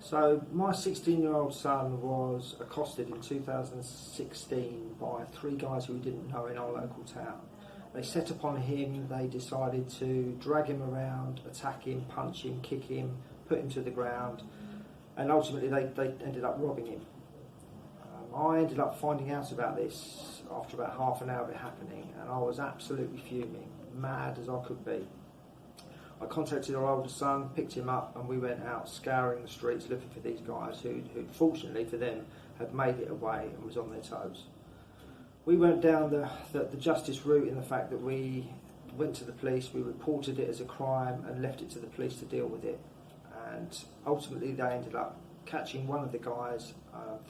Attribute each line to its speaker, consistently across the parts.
Speaker 1: So my 16-year-old son was accosted in 2016 by three guys who we didn't know in our local town. They set upon him, they decided to drag him around, attack him, punch him, kick him, put him to the ground, and ultimately they ended up robbing him. I ended up finding out about this after about half an hour of it happening, and I was absolutely fuming, mad as I could be. I contacted our older son, picked him up, and we went out scouring the streets looking for these guys who fortunately for them, had made it away and was on their toes. We went down the justice route in the fact that we went to the police, we reported it as a crime and left it to the police to deal with it. And ultimately they ended up catching one of the guys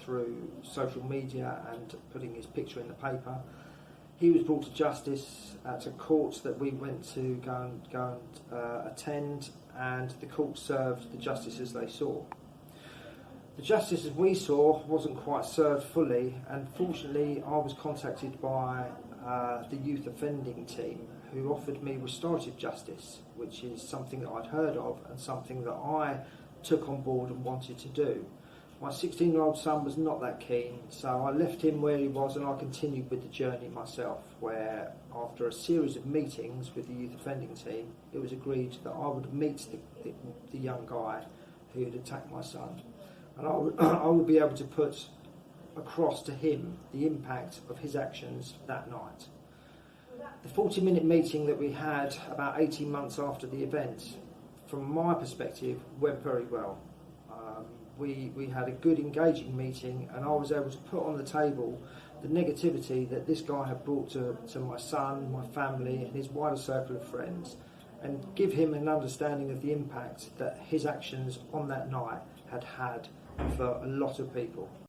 Speaker 1: through social media and putting his picture in the paper. He was brought to justice at a court that we went to go and attend, and the court served the justice as they saw. The justice as we saw wasn't quite served fully, and fortunately I was contacted by the youth offending team who offered me restorative justice, which is something that I'd heard of and something that I took on board and wanted to do. My 16-year-old son was not that keen, so I left him where he was and I continued with the journey myself, where after a series of meetings with the youth offending team, it was agreed that I would meet the young guy who had attacked my son, and I would be able to put across to him the impact of his actions that night. The 40-minute meeting that we had about 18 months after the event, from my perspective, went very well. We had a good engaging meeting, and I was able to put on the table the negativity that this guy had brought to my son, my family and his wider circle of friends, and give him an understanding of the impact that his actions on that night had for a lot of people.